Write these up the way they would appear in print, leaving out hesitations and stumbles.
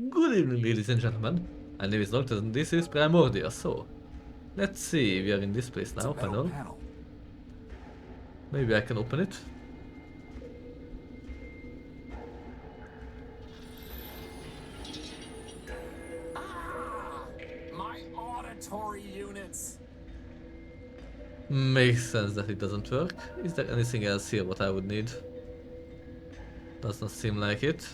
Good evening, ladies and gentlemen. My name is Noctastrum and this is Primordia. So, let's see, we are in this place It's a now, metal panel. panel. Maybe I can open it. My auditory units. Makes sense that it doesn't work. Is there anything else here what I would need? Does not seem like it.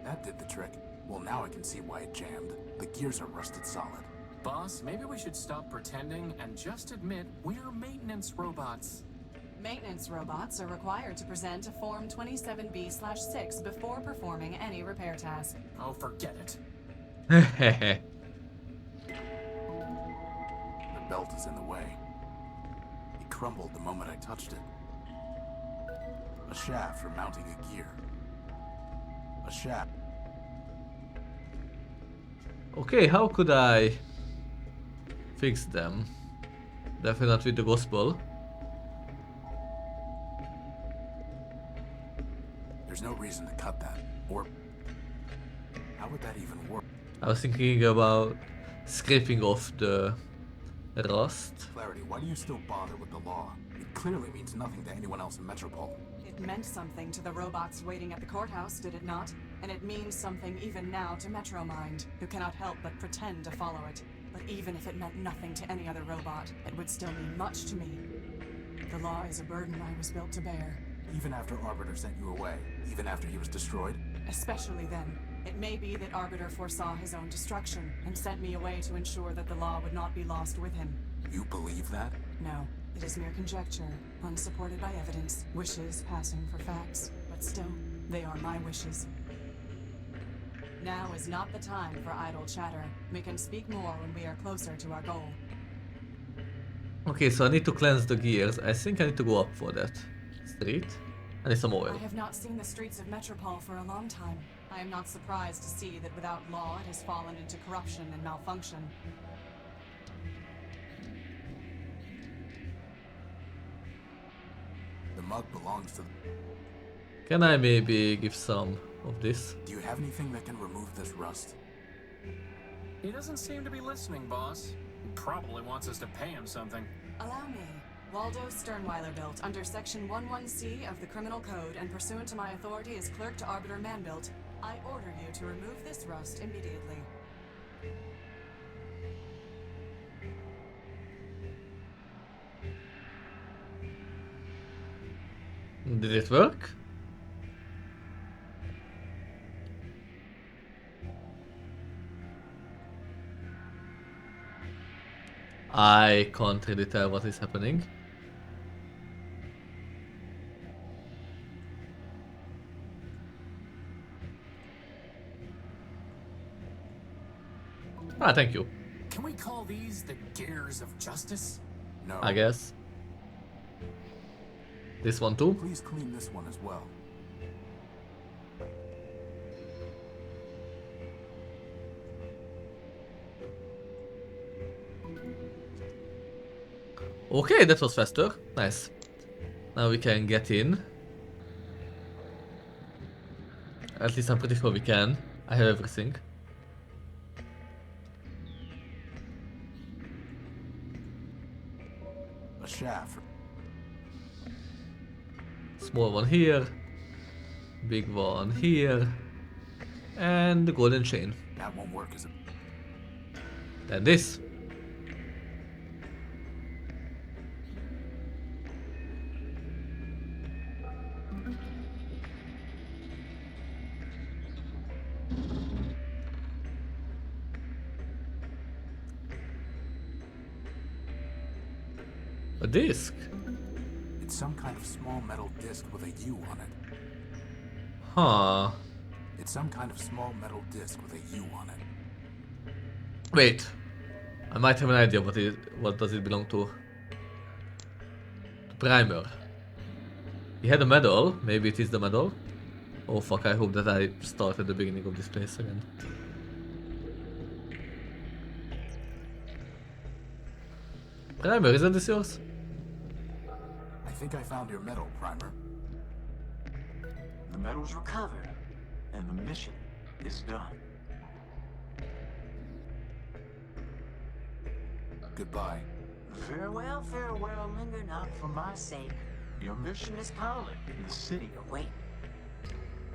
That did the trick. Well, now I can see why it jammed. The gears are rusted solid. Boss, maybe we should stop pretending and just admit we're maintenance robots. Maintenance robots are required to present a Form 27B/6 before performing any repair task. Oh, forget it. Hehehe. The belt is in the way. It crumbled the moment I touched it. A shaft for mounting a gear. A shaft. Okay, how could I fix them? Definitely not with the gospel. There's no reason to cut that. Or how would that even work? I was thinking about scraping off the rust. Clarity, why do you still bother with the law? It clearly means nothing to anyone else in Metropole. It meant something to the robots waiting at the courthouse, did it not? And it means something even now to Metromind, who cannot help but pretend to follow it. But even if it meant nothing to any other robot, it would still mean much to me. The law is a burden I was built to bear. Even after Arbiter sent you away, even after he was destroyed. Especially then. It may be that Arbiter foresaw his own destruction and sent me away to ensure that the law would not be lost with him. You believe that? No, it is mere conjecture, unsupported by evidence, wishes passing for facts. But still, they are my wishes. Now is not the time for idle chatter. We can speak more when we are closer to our goal. Okay, so I need to cleanse the gears. I think I need to go up for that. Street. I need some I oil. have not seen the streets of Metropole for a long time. I am not surprised to see that without law it has fallen into corruption and malfunction. The mug belongs to... Can I maybe give some of this? Do you have anything that can remove this rust? He doesn't seem to be listening, boss. He probably wants us to pay him something. Allow me. Waldo Sternweiler built under Section 11C of the Criminal Code and pursuant to my authority as clerk to Arbiter Manbuilt, I order you to remove this rust immediately. Did it work? I can't really tell what is happening. Ah, thank you. Can we call these the gears of justice? No. I guess. This one too? Please clean this one as well. Okay, that was faster. Nice. Now we can get in. At least I'm pretty sure we can. I have everything. A shaft. Small one here. Big one here. And the golden chain. That won't work as a... Then this. A disc. It's some kind of small metal disc with a U on it. Huh. It's some kind of small metal disc with a U on it. Wait. I might have an idea what does it belong to. The primer. He had a medal. Maybe it is the medal. Oh fuck, I hope that I start at the beginning of this place again. Primer, isn't this yours? I think I found your medal, Primer. The medal's recovered, and the mission is done. Goodbye. Farewell, farewell, linger not for my sake. Your mission is calling, the city await.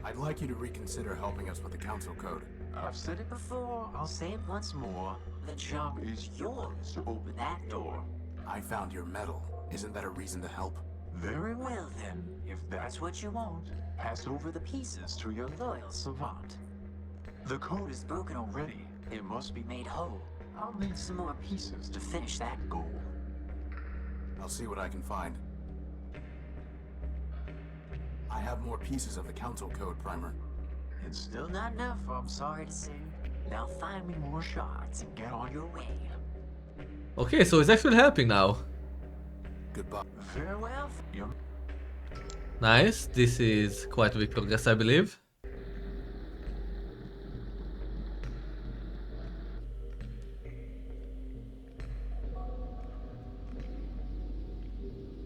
I'd like you to reconsider helping us with the council code. I've said it before, I'll say it once more. The job is yours to open that door. I found your medal. Isn't that a reason to help? Very well then, if that's what you want, pass over the pieces to your loyal savant. The code is broken already. It must be made whole. I'll need some more pieces to finish that goal. I'll see what I can find. I have more pieces of the council code, Primer. It's still not enough, I'm sorry to say. Now find me more shards and get on your way. Okay, so it's actually helping now. Goodbye. Farewell. Nice, this is quite a big progress, I believe.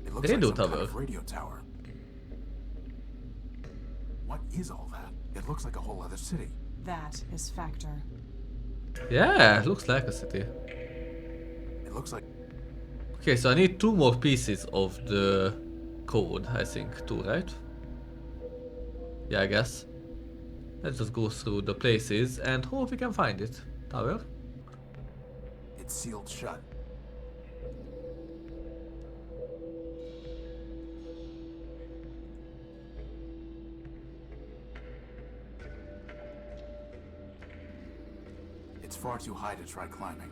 It looks Radio like some kind tower. of radio tower. What is all that? It looks like a whole other city. That is Factor. Yeah, looks like a city. It looks like Okay, so I need 2 more pieces of the code, I think, 2, right? Yeah, I guess. Let's just go through the places and hope we can find it. Tower. it's sealed shut. It's far too high to try climbing.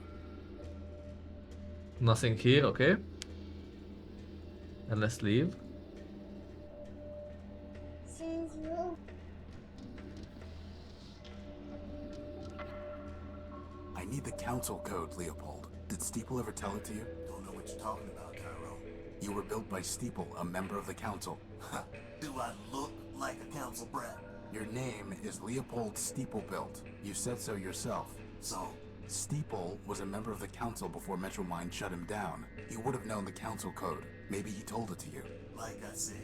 Nothing here, okay. And let's leave. I need the council code, Leopold. Did Steeple ever tell it to you? Don't know what you're talking about, Tyrone. You were built by Steeple, a member of the council. Do I look like a council brat? Your name is Leopold Steeplebuilt. You said so yourself. So, Steeple was a member of the council before Metromine shut him down. He would have known the council code. Maybe he told it to you. like I said,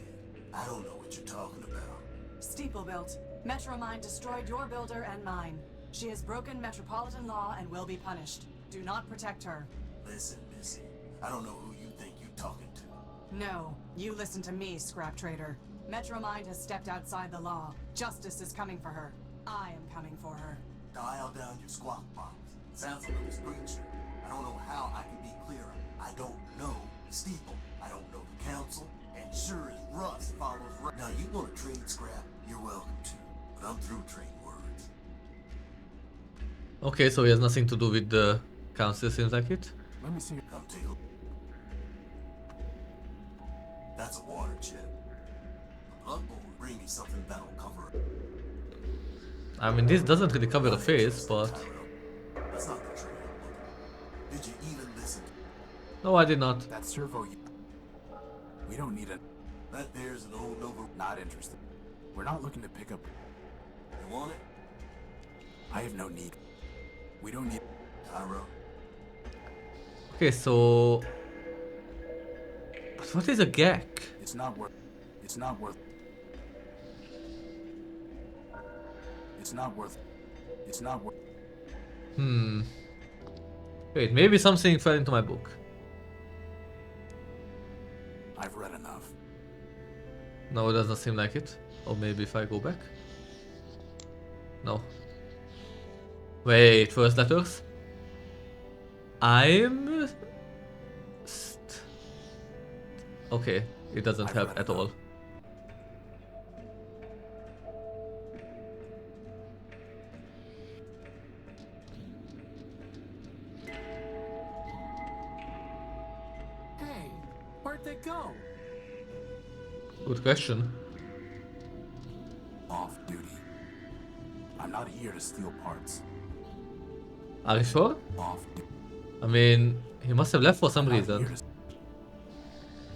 I don't know what you're talking about. Steeplebuilt. Metromine destroyed your builder and mine. She has broken metropolitan law and will be punished. Do not protect her. Listen, Missy, I don't know who you think you're talking to. No, you listen to me, scrap trader. Metromine has stepped outside the law. Justice is coming for her. I am coming for her. Dial down your squawk box. Sounds a little screechy. I don't know how I can be clearer. I don't know Steeple. I don't know the council. And sure as Russ follows Russ. Now, you want to trade scrap? You're welcome to. But I'm through trading words. Okay, so he has nothing to do with the council, seems like it. Let me see. Come take a look. That's a water jet. A blood bowl will bring me something that'll cover it. I mean, this doesn't really cover the face, but... That's not the trail. Did you even listen? No, I did not. That servo. We don't need it. That there's an old Nova. Not interested. We're not looking to pick up. You want it? I have no need. We don't need. Tyro. Okay, so... But what is a GEC? It's not worth. It's not worth. It's not worth. It's not worth. Wait, maybe something fell into my book. I've read enough. No, it doesn't seem like it. Or maybe if I go back. No. Wait, first letters. I'm... Okay, it doesn't I've help read at enough. all. Hey, where'd they go? Good question. Off duty. I'm not here to steal parts. Are you sure? Off duty. I mean, he must have left for some Not reason. here to-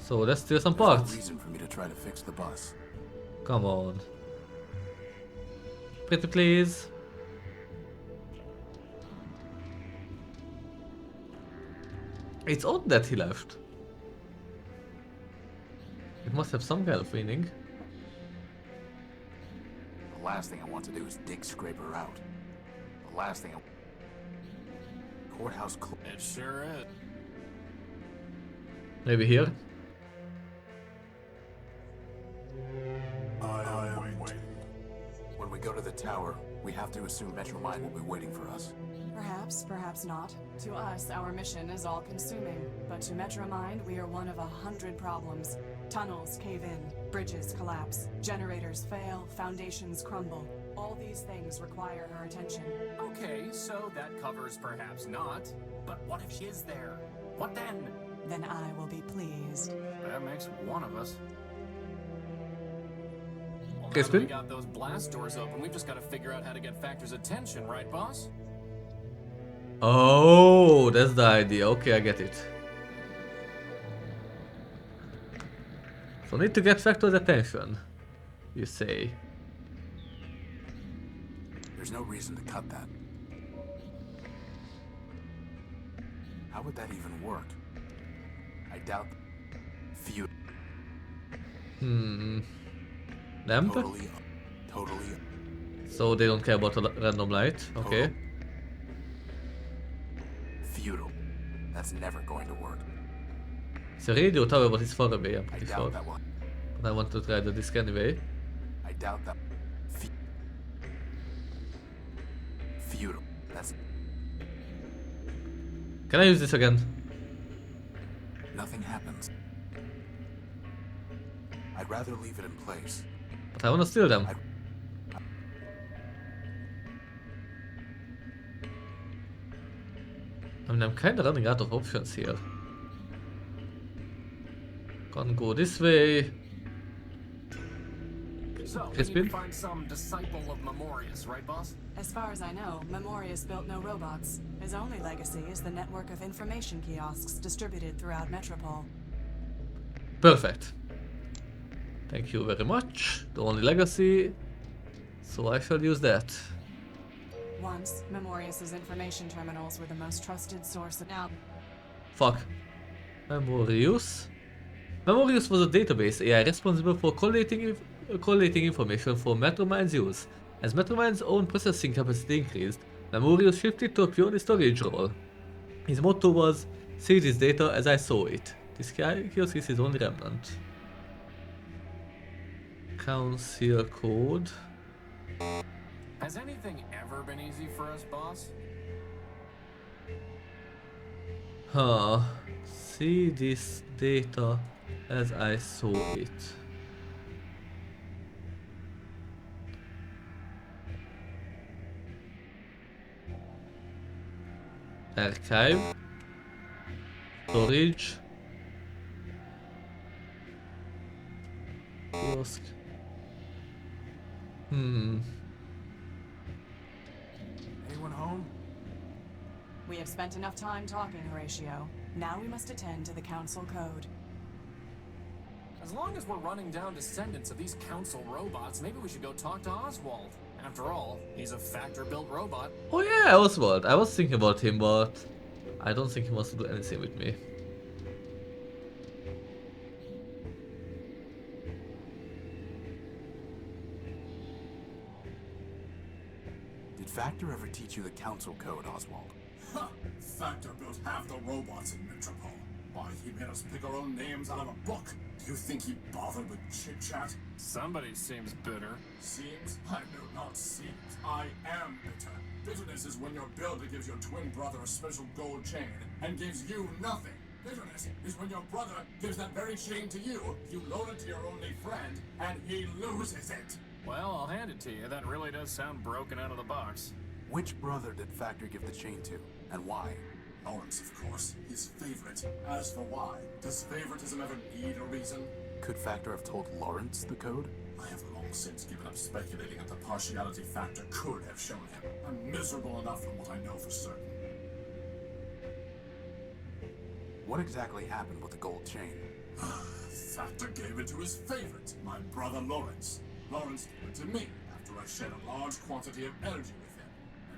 So let's steal some There's no parts. reason for me to try to fix the bus. Come on. Pretty please. It's odd that he left. It must have some kind of meaning. The last thing I want to do is dig Scraper out. The last thing Courthouse It sure is. Maybe here? When we go to the tower, we have to assume Metromine will be waiting for us. Perhaps, perhaps not. To us, our mission is all-consuming. But to Metromind, we are one of 100 problems. Tunnels cave in, bridges collapse, generators fail, foundations crumble. All these things require her attention. Okay, so that covers perhaps not. But what if she is there? What then? Then I will be pleased. That makes one of us. Well, Okay, now that we Spin. got those blast doors open, we've just got to figure out how to get Factor's attention, right, boss? Oh, that's the idea. Okay, I get it. So need to get Factor's attention, you say. There's no reason to cut that. How would that even work? I doubt. Few. Lamp? Totally. So they don't care about the random light. Okay. Futile. That's never going to work. It's a radio tower, but it's far away, I'm I pretty doubt sure. that one. But I want to try the disc anyway. I doubt that. Futile. That's Can I use this again? nothing happens. I'd rather leave it in place. But I want to steal them. I mean, I'm kind of running out of options here. Can't go this way. So, we need Crispin? to find some disciple of Memorius, right, boss? As far as I know, Memorius built no robots. His only legacy is the network of information kiosks distributed throughout Metropole. Perfect. Thank you very much. The only legacy. So I shall use that. Once, Memorius's information terminals were the most trusted source of now. Fuck. Memorius. Memorius was a database AI responsible for collating information for Metromind's use. As Metromind's own processing capacity increased, Memorius shifted to a purely storage role. His motto was, "See this data as I saw it." This kiosk is his only remnant. Council code. Has anything ever been easy for us, boss? Huh. See this data as I saw it. Archive. Storage. Kiosk. Anyone home? We have spent enough time talking, Horatio. Now we must attend to the Council Code. As long as we're running down descendants of these council robots, maybe we should go talk to Oswald. After all, he's a Factor-built robot. Oh yeah, Oswald. I was thinking about him, but I don't think he wants to do anything with me. Did Factor ever teach you the council code, Oswald? Ha! Factor built half the robots in Metropole. Why, he made us pick our own names out of a book. Do you think he bothered with chit-chat? Somebody seems bitter. Seems? I do not seems. I am bitter. Bitterness is when your builder gives your twin brother a special gold chain and gives you nothing. Bitterness is when your brother gives that very chain to you, you loan it to your only friend, and he loses it. Well, I'll hand it to you. That really does sound broken out of the box. Which brother did Factor give the chain to, and why? Lawrence, of course, his favorite. As for why, does favoritism ever need a reason? Could Factor have told Lawrence the code? I have long since given up speculating at the partiality Factor could have shown him. I'm miserable enough from what I know for certain. What exactly happened with the gold chain? Factor gave it to his favorite, my brother Lawrence. Lawrence gave it to me after I shared a large quantity of energy with him.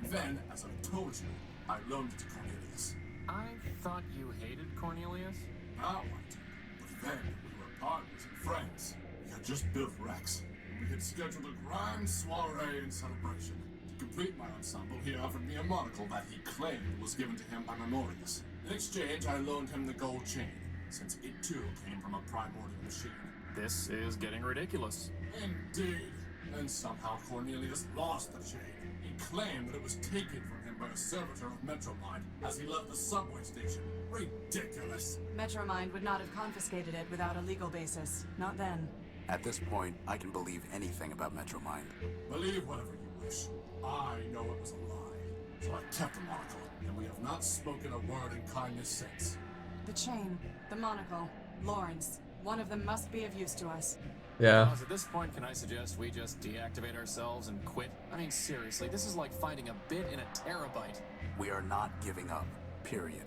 And then, as I told you, I loaned it to Cornelius. I thought you hated Cornelius? I liked him, but then we were partners and friends. We had just built Rex. We had scheduled a grand soiree and celebration. To complete my ensemble, he offered me a monocle that he claimed was given to him by Memorius. In exchange, I loaned him the gold chain, since it too came from a Primordia machine. This is getting ridiculous. Indeed. And somehow Cornelius lost the chain. He claimed that it was taken from him by a servitor of Metromind as he left the subway station. Ridiculous. Metromind would not have confiscated it without a legal basis. Not then. At this point, I can believe anything about Metromind. Believe whatever you wish. I know it was a lie. So I kept the monocle, and we have not spoken a word in kindness since. The chain, the monocle, Lawrence. One of them must be of use to us. Yeah. At this point, can I suggest we just deactivate ourselves and quit? I mean, seriously, this is like finding a bit in a terabyte. We are not giving up. Period.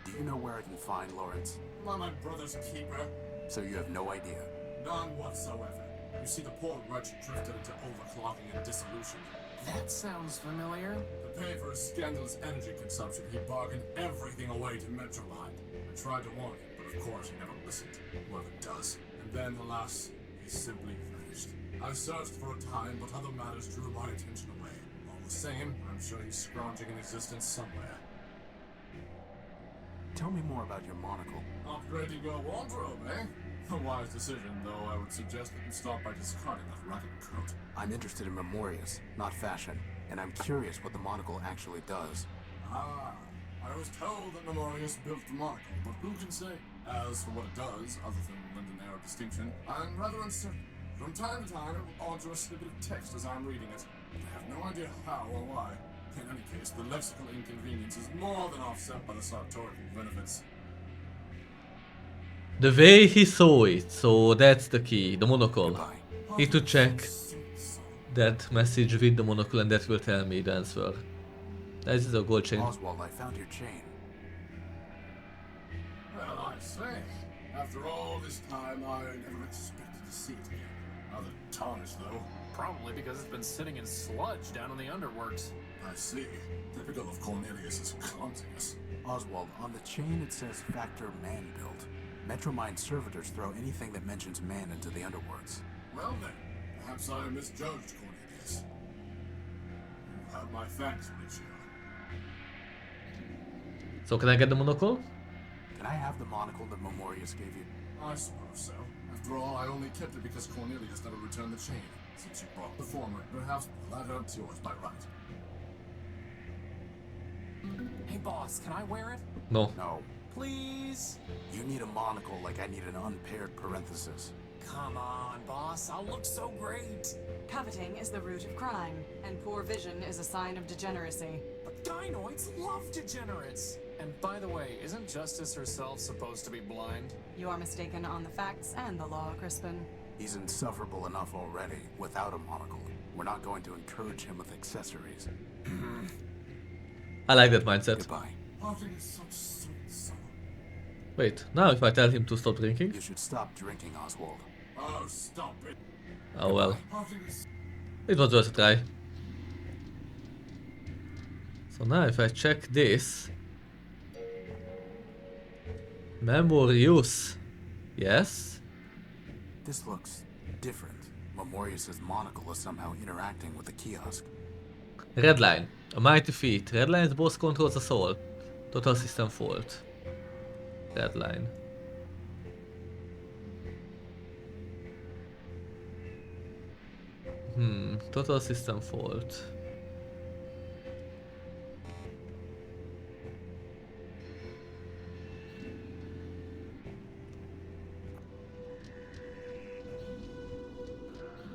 Do you know where I can find Lawrence? Am I my brother's keeper? So you have no idea. None whatsoever. You see, the poor wretch drifted into overclocking and dissolution. That sounds familiar. To pay for his scandalous energy consumption, he bargained everything away to Metromind. I tried to warn him, but of course he never listened. Whoever does. And then, alas, he simply vanished. I searched for a time, but other matters drew my attention away. All the same, I'm sure he's scrounging in existence somewhere. Tell me more about your monocle. Upgrading your wardrobe, eh? A wise decision, though I would suggest that you start by discarding that ragged coat. I'm interested in Memorius, not fashion, and I'm curious what the monocle actually does. Ah, I was told that Memorius built the monocle, but who can say? As for what it does, other than lend an air of distinction, I'm rather uncertain. From time to time, it will alter a snippet of text as I'm reading it. I have no idea how or why. In any case, the lexical inconvenience is more than offset by the sartorial benefits. The way he saw it, so that's the key, the monocle. Goodbye. Need to check that message with the monocle and that will tell me the answer. This is a gold chain. Oswald, I found your chain. Well, I say, after all this time, I never expected to see it again. Rather tarnished, though. Probably because it's been sitting in sludge down in the underworks. I see. Typical of Cornelius's clumsiness. Oswald, on the chain it says Factor Man built. Metromind servitors throw anything that mentions man into the underworlds. Well then, perhaps I misjudged Cornelius. You have my thanks, Lucio. So can I get the monocle? Can I have the monocle that Memorius gave you? I suppose so. After all, I only kept it because Cornelius never returned the chain. Since you brought the former, perhaps the latter is yours by right. Hey boss, can I wear it? No. No. Please? You need a monocle like I need an unpaired parenthesis. Come on, boss, I'll look so great. Coveting is the root of crime, and poor vision is a sign of degeneracy. But gynoids love degenerates. And by the way, isn't Justice herself supposed to be blind? You are mistaken on the facts and the law, Crispin. He's insufferable enough already without a monocle. We're not going to encourage him with accessories. I like that mindset. Goodbye. Parting is such sweet sorrow. Wait, now if I tell him to stop drinking? You should stop drinking, Oswald. Oh, stop it. Oh well. Parting is... It was worth a try. So now if I check this... Memorius. Yes? This looks different. Memorius's monocle is somehow interacting with the kiosk. Redline. A mighty feat. Redline's boss controls us all. Total system fault. Redline. Total system fault.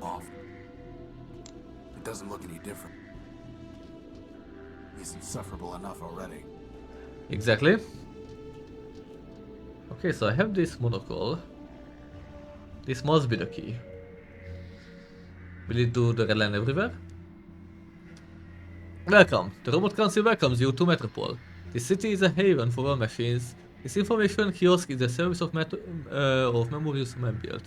Off. It doesn't look any different. He's insufferable enough already. Exactly. Okay, so I have this monocle. This must be the key. Will it do the red line everywhere? Welcome. The Robot Council welcomes you to Metropole. This city is a haven for all machines. This information kiosk is a service of Memorius man built.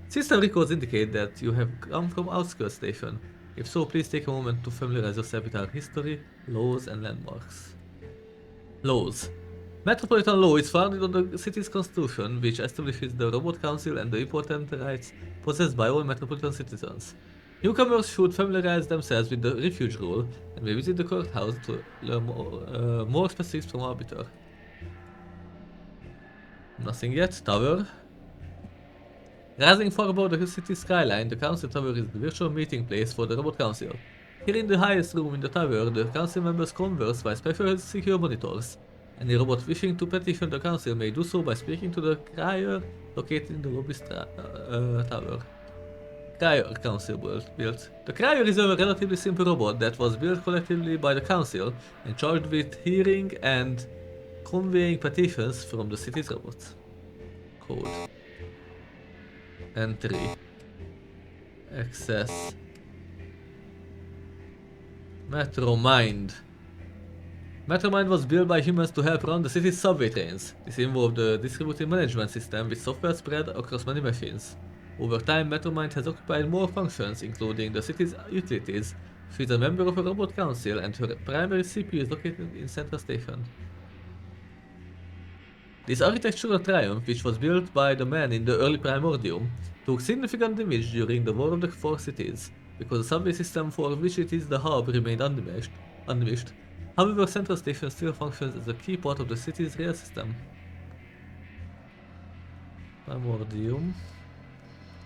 System records indicate that you have come from Outskirts Station. If so, please take a moment to familiarize yourself with our history, laws and landmarks. Laws. Metropolitan law is founded on the city's constitution, which establishes the Robot Council and the important rights possessed by all Metropolitan citizens. Newcomers should familiarize themselves with the refuge rule and may visit the courthouse to learn more specifics from Arbiter. Nothing yet. Tower. Rising far above the city skyline, the Council Tower is the virtual meeting place for the Robot Council. Here in the highest room in the tower, the Council members converse by special secure monitors. Any robot wishing to petition the Council may do so by speaking to the crier located in the lobby tower. Crier Council built. The crier is a relatively simple robot that was built collectively by the Council and charged with hearing and conveying petitions from the city's robots. Code. Entry. Access. Metromind. Metromind was built by humans to help run the city's subway trains. This involved a distributed management system with software spread across many machines. Over time, Metromind has occupied more functions, including the city's utilities. She is a member of a robot council and her primary CPU is located in Central Station. This architectural triumph, which was built by the men in the early Primordium, took significant damage during the War of the Four Cities, because the subway system for which it is the hub remained undiminished. However, Central Station still functions as a key part of the city's rail system. Primordium.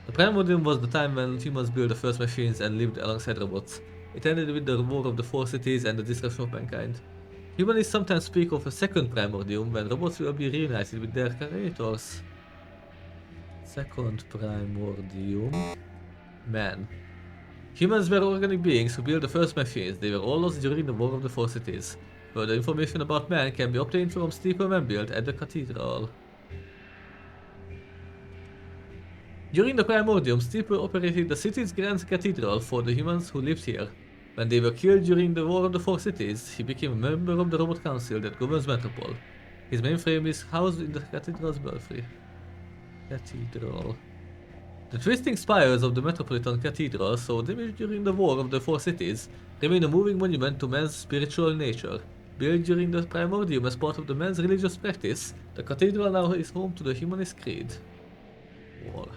The Primordium was the time when humans built the first machines and lived alongside robots. It ended with the War of the Four Cities and the destruction of mankind. Humanists sometimes speak of a second Primordium when robots will be reunited with their creators. Second Primordium. Man. Humans were organic beings who built the first machines. They were all lost during the War of the Four Cities. Further information about man can be obtained from Steeple Man built at the Cathedral. During the Primordium, Steeple operated the city's Grand Cathedral for the humans who lived here. When they were killed during the War of the Four Cities, he became a member of the Robot Council that governs Metropole. His mainframe is housed in the Cathedral's belfry. Cathedral. The twisting spires of the Metropolitan Cathedral, so damaged during the War of the Four Cities, remain a moving monument to man's spiritual nature. Built during the Primordium as part of the man's religious practice, the cathedral now is home to the Humanist Creed. War.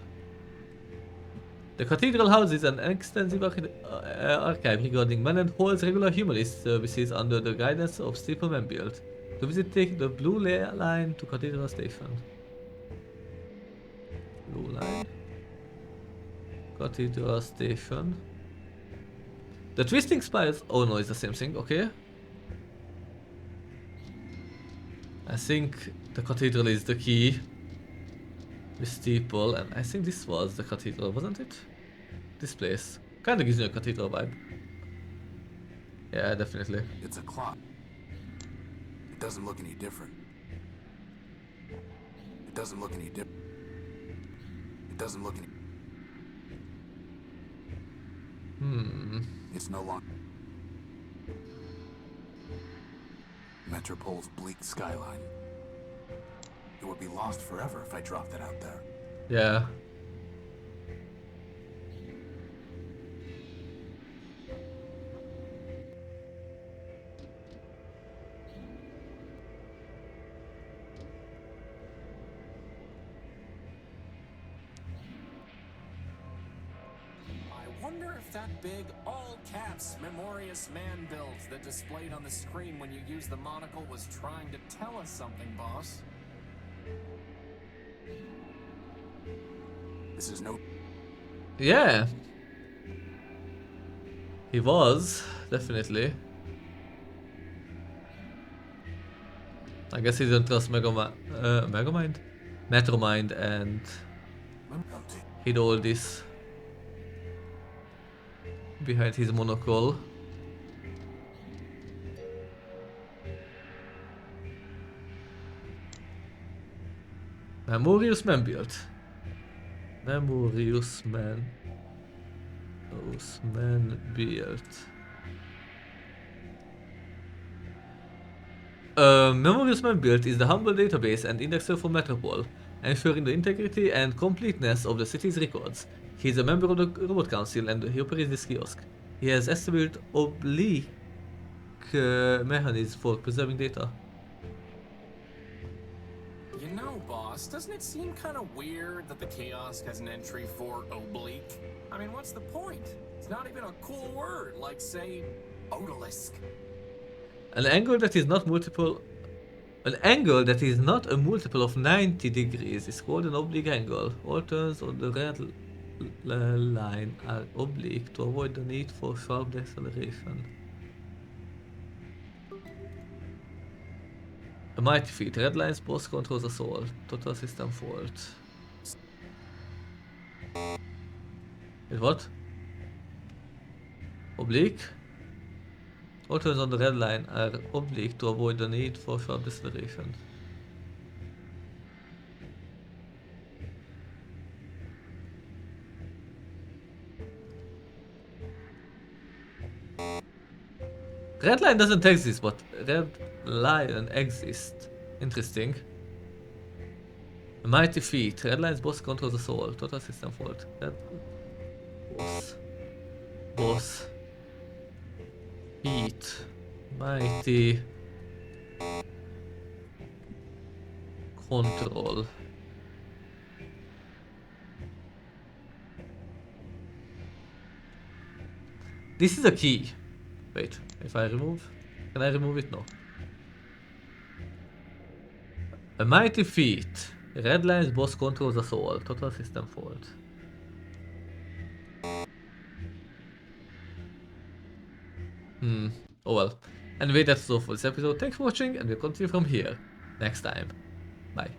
The cathedral houses an extensive archive regarding man and holds regular humanist services under the guidance of Steeple Man built. To visit, take the blue line to Cathedral Station. Blue line. Cathedral Station. The twisting spires. Oh no, it's the same thing. Okay. I think the cathedral is the key. The steeple, and I think this was the cathedral, wasn't it? This place kinda gives me a cathedral vibe. Yeah, definitely. It's a clock. It doesn't look any different. It doesn't look any different. It doesn't look any. It's no longer Metropole's bleak skyline. It would be lost forever if I dropped it out there. Yeah. I wonder if that big, all-caps Memorious Man build that displayed on the screen when you used the monocle was trying to tell us something, boss. This is no. Yeah. He was, definitely. I guess he didn't trust Metromind, and hid all this behind his monocle. Memorious Man built. Memorious Man. Those men built. Memorious Man built is the humble database and indexer for Metropole, ensuring the integrity and completeness of the city's records. He is a member of the Robot Council and he operates this kiosk. He has established oblique mechanisms for preserving data. You know, boss, doesn't it seem kind of weird that the Kiosk has an entry for oblique? I mean, what's the point? It's not even a cool word, like, say, odalisque. An angle that is not multiple... An angle that is not a multiple of 90 degrees is called an oblique angle. All turns on the red line are oblique to avoid the need for sharp deceleration. A mighty feat. Red line's boss controls us all. Total system fault. Wait, what? Oblique? All turns on the red line are oblique to avoid the need for sharp deceleration. Red line doesn't exist, but red line exists. Interesting. A mighty feat. Red line's boss controls us all. Total system fault. Red boss. Boss. Feat. Mighty. Control. This is a key. Wait, if I remove... Can I remove it? No. A mighty feat. Red line's boss controls us all. Total system fault. Oh well. Anyway, that's all for this episode. Thanks for watching, and we'll continue from here next time. Bye.